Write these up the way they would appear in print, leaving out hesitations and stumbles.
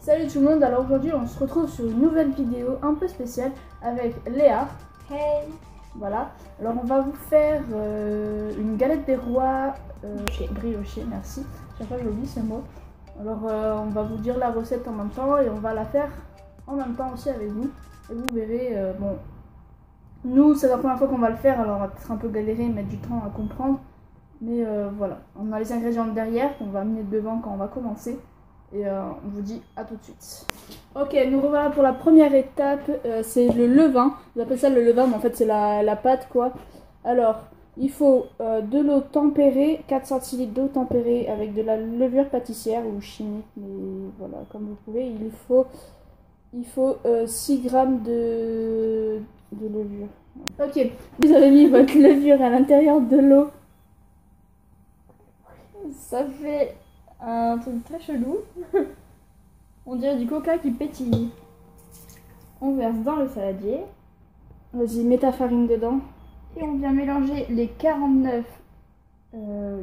Salut tout le monde, alors aujourd'hui on se retrouve sur une nouvelle vidéo un peu spéciale avec Léa. Hey. Voilà, alors on va vous faire une galette des rois briochée, merci. Chaque fois j'oublie ce mot. Alors on va vous dire la recette en même temps et on va la faire en même temps aussi avec vous. Et vous verrez, bon, nous c'est la première fois qu'on va le faire, alors on va peut-être un peu galérer, mettre du temps à comprendre. Mais voilà, on a les ingrédients derrière qu'on va amener devant quand on va commencer. Et on vous dit à tout de suite. Ok, nous revoilà pour la première étape, c'est le levain. Ils appellent ça le levain, mais en fait c'est la pâte quoi. Alors, il faut de l'eau tempérée, 4 centilitres d'eau tempérée avec de la levure pâtissière ou chimique, mais voilà, comme vous pouvez. Il faut 6 grammes de levure. Ok, vous avez mis votre levure à l'intérieur de l'eau. Ça fait un truc très chelou. On dirait du coca qui pétille. On verse dans le saladier. Vas-y, mets ta farine dedans. Et on vient mélanger les 49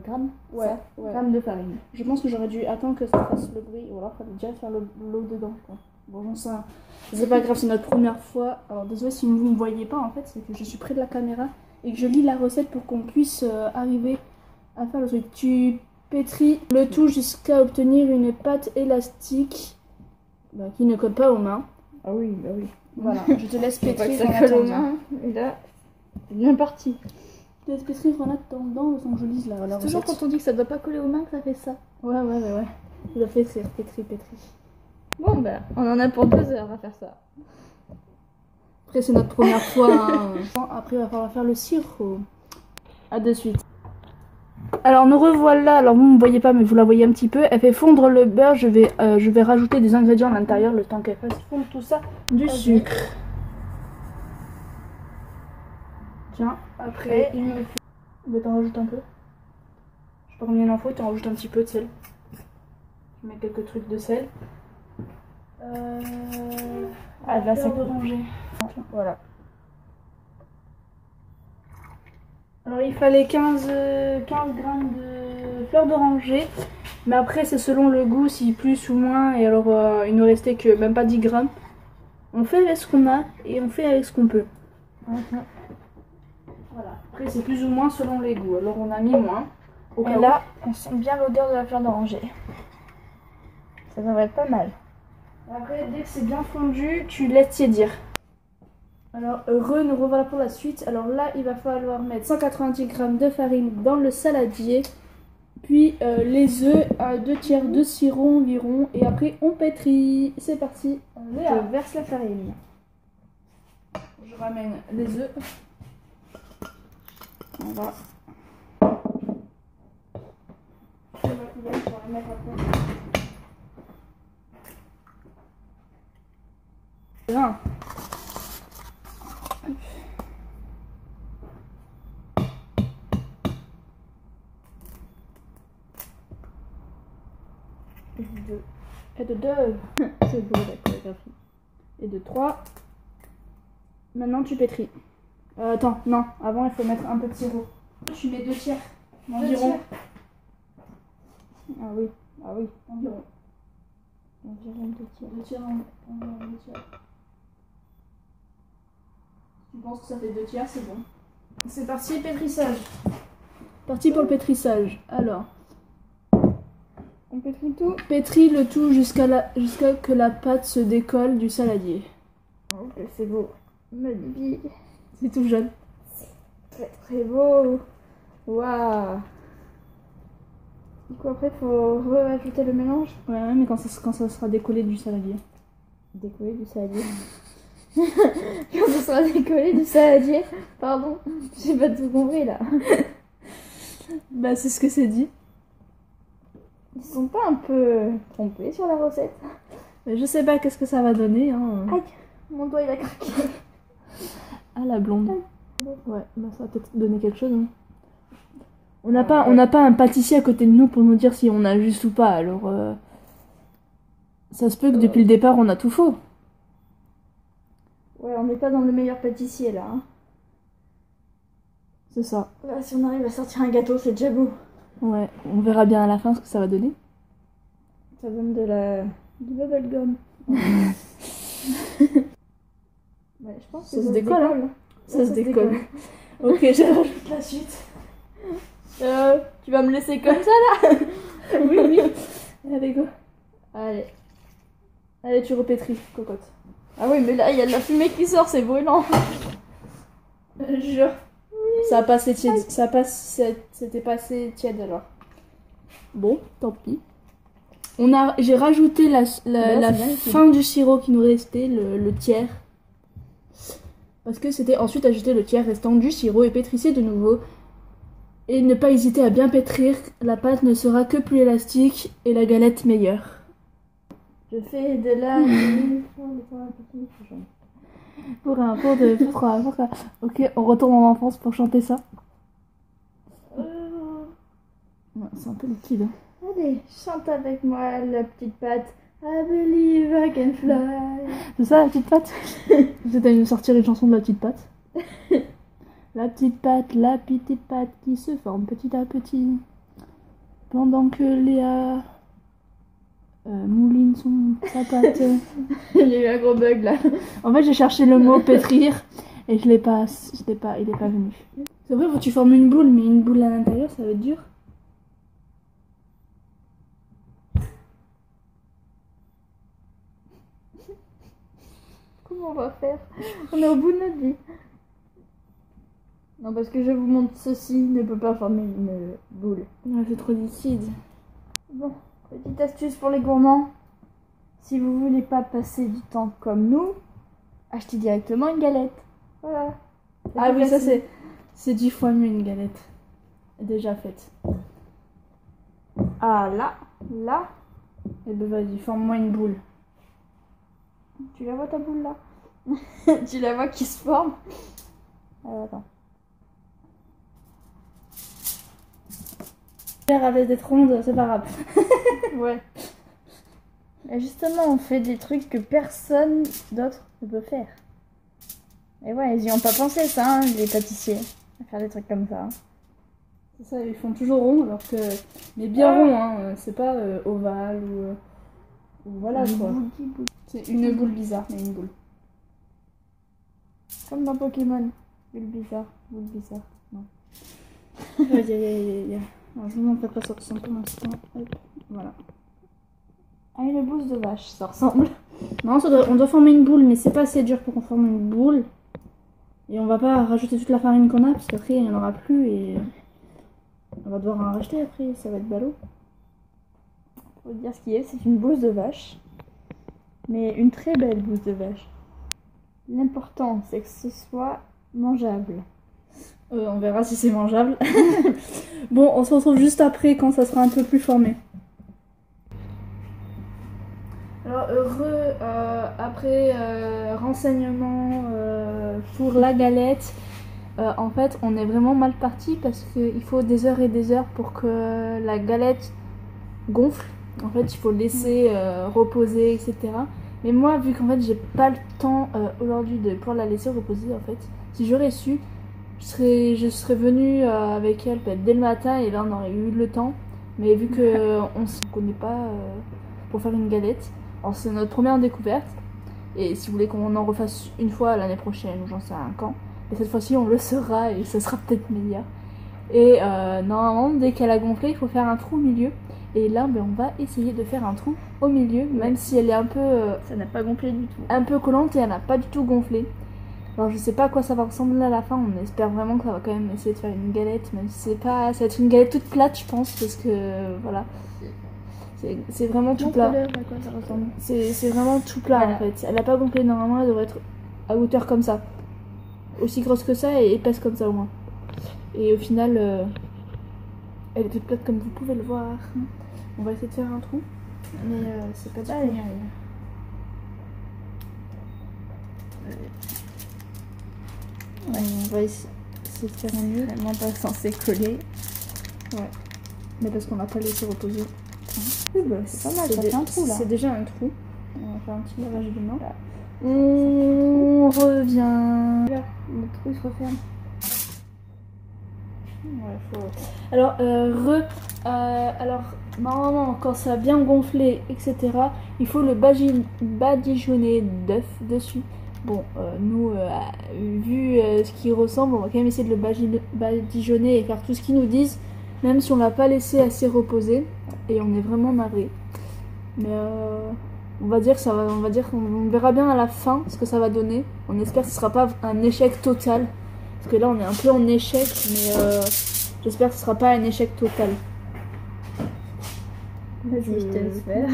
grammes, ouais. grammes de farine. Je pense que j'aurais dû attendre que ça fasse le bruit. Ou alors, il fallait déjà faire l'eau dedans, quoi. Bon, ça, c'est pas grave, c'est notre première fois. Alors, désolé si vous ne me voyez pas, en fait, c'est que je suis près de la caméra et que je lis la recette pour qu'on puisse arriver à faire le truc. Tu pétris le tout jusqu'à obtenir une pâte élastique qui ne colle pas aux mains. Ah oui, bah oui. Voilà, je te laisse pétrir ça colle aux mains. Et là, c'est bien parti. Je te laisse pétrir en attendant sans que je lise la recette. Toujours quand on dit que ça doit pas coller aux mains que ça fait ça. Ouais. Tout à fait, c'est pétri. Bon bah, on en a pour 2 heures à faire ça. Après, c'est notre première fois. Hein. Après, il va falloir faire le sirop. À de suite. Alors nous revoilà, alors vous ne me voyez pas mais vous la voyez un petit peu, elle fait fondre le beurre, je vais rajouter des ingrédients à l'intérieur le temps qu'elle fasse fondre tout ça, du sucre. Tiens, après il me faut... Je vais t'en rajouter un peu. Je sais pas combien il en faut, tu en rajoutes un petit peu de sel. Je mets quelques trucs de sel. Ah là c'est d'oranger. Voilà. Alors il fallait 15 grammes de fleurs d'oranger, mais après c'est selon le goût, si plus ou moins, et alors il ne restait que même pas 10 grammes. On fait avec ce qu'on a et on fait avec ce qu'on peut. Voilà, après c'est plus ou moins selon les goûts, alors on a mis moins. Et là, on sent bien l'odeur de la fleur d'oranger. Ça devrait être pas mal. Après dès que c'est bien fondu, tu laisses tiédir. Alors, nous revoilà pour la suite. Alors là, il va falloir mettre 190 grammes de farine dans le saladier. Puis les œufs à 2 tiers de sirop environ. Et après, on pétrit. C'est parti. Je verse la farine. Je ramène les œufs. On va. Je vais les mettre après. Bien. Et de 2. C'est beau la chorégraphie. Et de 3. Maintenant tu pétris. Attends, non, avant il faut mettre un peu de sirop. Tu mets 2 tiers environ. Ah oui, environ. Environ 2 tiers. 2 tiers, environ 2 tiers. Tu penses que ça fait 2 tiers, c'est bon. C'est parti, pétrissage. Parti pour le pétrissage. Alors. On pétrit tout. Pétris le tout jusqu'à que la pâte se décolle du saladier. Ok, c'est beau. Magnifique. C'est tout jeune. C'est très beau. Waouh. Du coup, après, il faut rajouter le mélange. Ouais, mais quand ça sera décollé du saladier. Décollé du saladier. Quand ça sera décollé du saladier. Pardon, j'ai pas tout compris là. Bah, c'est ce que c'est dit. Ils sont pas un peu trompés sur la recette? Mais je sais pas qu'est-ce que ça va donner. Hein. Aïe, mon doigt il a craqué. Ah, la blonde. Ouais, bah ça va peut-être donner quelque chose. Hein. On n'a ouais. pas un pâtissier à côté de nous pour nous dire si on a juste ou pas. Alors, ça se peut que depuis le départ on a tout faux. Ouais, on n'est pas dans le meilleur pâtissier là. Hein. C'est ça. Là, si on arrive à sortir un gâteau, c'est déjà beau. Ouais, on verra bien à la fin ce que ça va donner. Ça donne de la Du bubblegum. Ouais, je pense que Ça se décolle, hein. Ça se décolle. Ok, je rajoute la suite. Tu vas me laisser comme ça là? Oui, oui. Allez, go. Allez. Allez, tu repétris, cocotte. Ah oui, mais là, il y a de la fumée qui sort, c'est brûlant. Jure. Ça a passé tiède. C'était passé tiède alors. Bon, tant pis. J'ai rajouté la fin du sirop qui nous restait, le tiers. Parce que c'était ensuite ajouter le tiers restant du sirop et pétrissez de nouveau. Et ne pas hésiter à bien pétrir, la pâte ne sera que plus élastique et la galette meilleure. Je fais de la... Pour un pot de... Pourquoi Ok, on retourne en enfance pour chanter ça. Ouais, c'est un peu liquide. Hein. Allez, chante avec moi la petite pâte. I believe I can fly. C'est ça la petite pâte? C'était de sortir une chanson de la petite pâte. La petite pâte qui se forme petit à petit. Pendant que Léa mouline sa pâte. Il y a eu un gros bug là. En fait, j'ai cherché le mot pétrir et il est pas venu. C'est vrai, faut que tu formes une boule, mais une boule à l'intérieur, ça va être dur. Comment on va faire? On est au bout de notre vie. Non, parce que je vous montre, ceci ne peut pas former une boule. Ouais, c'est trop liquide. Bon, petite astuce pour les gourmands. Si vous voulez pas passer du temps comme nous, achetez directement une galette. Voilà. Ah oui, ça c'est 10 fois mieux une galette. Déjà faite. Ah là. Et ben vas-y, forme-moi une boule. Tu la vois ta boule là? Tu la vois qui se forme? Alors attends. Avec des rondes, c'est pas grave. Ouais. Et justement, on fait des trucs que personne d'autre ne peut faire. Et ouais, ils y ont pas pensé ça, hein, les pâtissiers, à faire des trucs comme ça. C'est ça, ils font toujours rond, alors que... Mais bien rond, hein, c'est pas ovale ou voilà quoi. C'est une boule bizarre, mais une boule. Comme dans Pokémon. Boule bizarre. Non. Alors, je vous montre à quoi ça ressemble pour l'instant. Voilà. Ah, une bouse de vache, ça ressemble. Non, on doit former une boule, mais c'est pas assez dur pour qu'on forme une boule. Et on va pas rajouter toute la farine qu'on a, parce qu'après il n'y en aura plus et on va devoir en racheter après, ça va être ballot. Faut dire ce qui est, c'est une bouse de vache. Mais une très belle bouse de vache. L'important, c'est que ce soit mangeable. On verra si c'est mangeable. Bon, on se retrouve juste après quand ça sera un peu plus formé. Alors, après renseignement pour la galette, en fait, on est vraiment mal parti parce qu'il faut des heures et des heures pour que la galette gonfle. En fait, il faut laisser reposer, etc. Mais moi, vu qu'en fait, j'ai pas le temps aujourd'hui pour la laisser reposer, en fait, si j'aurais su, je serais venue avec elle peut-être dès le matin et là on aurait eu le temps. Mais vu qu'on ne se connaît pas pour faire une galette, alors c'est notre première découverte. Et si vous voulez qu'on en refasse une fois l'année prochaine, ou j'en sais rien quand, et cette fois-ci on le saura et ça sera peut-être meilleur. Et normalement, dès qu'elle a gonflé, il faut faire un trou au milieu. Et là, on va essayer de faire un trou au milieu, même si elle est un peu... ça n'a pas gonflé du tout. Un peu collante et elle n'a pas du tout gonflé. Alors je sais pas à quoi ça va ressembler à la fin, on espère vraiment que ça va quand même essayer de faire une galette, même si c'est pas... Ça va être une galette toute plate je pense, parce que voilà. C'est vraiment tout plat. C'est vraiment tout plat voilà. En fait. Elle a pas gonflé, normalement elle devrait être à hauteur comme ça. Aussi grosse que ça et épaisse comme ça au moins. Et au final, elle est toute plate comme vous pouvez le voir. On va essayer de faire un trou, mais c'est pas mal. Ouais, on va essayer de faire un mieux. Vraiment pas censé coller. Ouais. Mais parce qu'on n'a pas laissé reposer. Oui, bah, c'est pas mal, ça fait un trou là. C'est déjà un trou. On va faire un petit lavage de main. Là. On revient. Là, le trou se referme. Ouais, faut... Alors, alors, normalement, quand ça a bien gonflé, etc., il faut le badigeonner d'œuf dessus. Bon, nous, vu ce qu'il ressemble, on va quand même essayer de le badigeonner et faire tout ce qu'ils nous disent, même si on l'a pas laissé assez reposer, et on est vraiment marré. Mais on va dire ça va, on verra bien à la fin ce que ça va donner. On espère que ce sera pas un échec total, parce que là on est un peu en échec, mais j'espère que ce sera pas un échec total. Vas-y, je te laisse faire.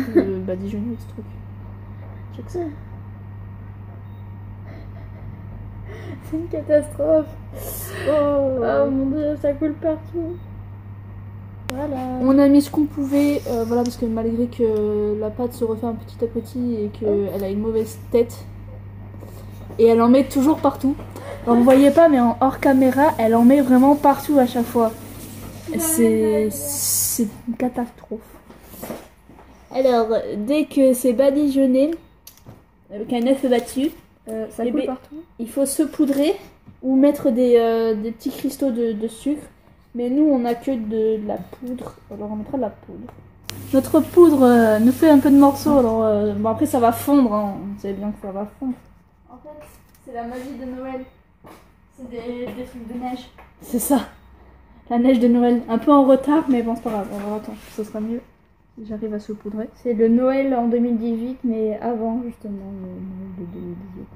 Badigeonner ce truc. Je sais que c'est. C'est une catastrophe. Oh mon dieu, ça coule partout. Voilà. On a mis ce qu'on pouvait, voilà, parce que malgré que la pâte se referme petit à petit et qu'elle a une mauvaise tête, et elle en met toujours partout. Alors, vous voyez pas, mais en hors caméra, elle en met vraiment partout à chaque fois. C'est une catastrophe. Alors, dès que c'est badigeonné, avec un œuf battu, Ça coule partout. il faut saupoudrer ou mettre des petits cristaux de sucre. Mais nous, on a que de la poudre. Alors, on mettra de la poudre. Notre poudre nous fait un peu de morceaux. Alors, bon, après, ça va fondre. Hein. Vous savez bien que ça va fondre. En fait, c'est la magie de Noël. C'est des trucs de neige. C'est ça. La neige de Noël. Un peu en retard, mais bon, c'est pas grave. On va attendre. Ça sera mieux. J'arrive à saupoudrer. C'est le Noël en 2018, mais avant justement le Noël de 2018.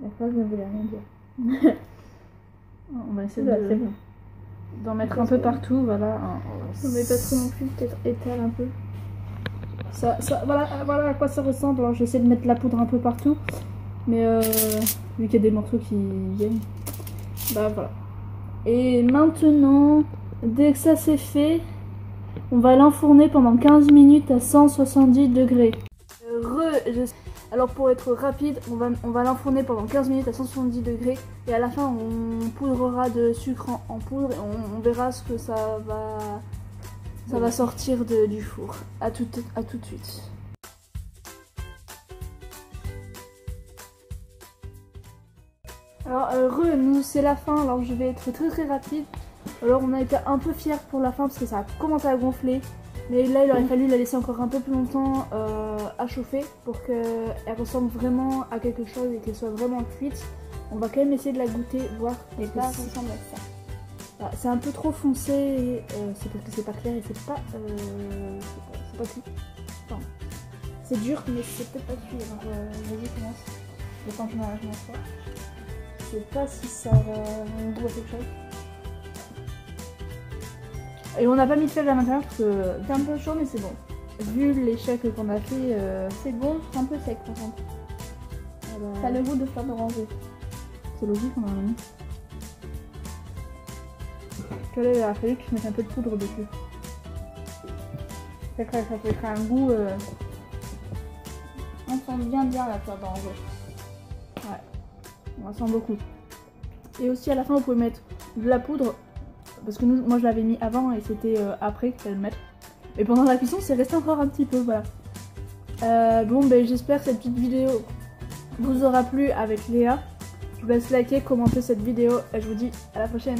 La phrase ne voulait rien dire. On va essayer C'est bon. d'en mettre un peu partout. Voilà. On met pas trop non plus, peut-être étale un peu. Voilà à quoi ça ressemble. Alors, j'essaie de mettre la poudre un peu partout. Mais vu qu'il y a des morceaux qui viennent. Bah voilà. Et maintenant, dès que ça c'est fait, on va l'enfourner pendant 15 minutes à 170 degrés. Alors pour être rapide, on va l'enfourner pendant 15 minutes à 170 degrés. Et à la fin, on poudrera de sucre en poudre et on verra ce que ça va sortir du four. À tout de suite. Alors nous c'est la fin, alors je vais être très rapide. Alors on a été un peu fiers pour la fin parce que ça a commencé à gonfler. Mais là il aurait fallu la laisser encore un peu plus longtemps à chauffer pour qu'elle ressemble vraiment à quelque chose et qu'elle soit vraiment cuite. On va quand même essayer de la goûter, voir. Et pas ressemble à ça. Bah, c'est un peu trop foncé, et, c'est parce que c'est pas clair et c'est pas cuit. Enfin, c'est dur mais c'est peut-être pas cuit. Alors vas-y commence. Le temps que je m'en sors. Je sais pas si ça va goûter quelque chose. Et on n'a pas mis de fèves à l'intérieur parce que c'est un peu chaud mais c'est bon. Vu l'échec qu'on a fait, c'est bon, c'est un peu sec par contre. Ça a le goût de fleur d'oranger. C'est logique, on en a mis. Que là, il a fallu que je mette un peu de poudre dessus. Ça fait un goût. On sent bien la fleur d'oranger. Ouais, on sent beaucoup. Et aussi à la fin, vous pouvez mettre de la poudre. Parce que moi je l'avais mis avant et c'était après qu'il fallait le mettre. Et pendant la cuisson, c'est resté encore un petit peu, voilà. Bon, ben j'espère que cette petite vidéo vous aura plu avec Léa. Je vous laisse liker, commenter cette vidéo et je vous dis à la prochaine.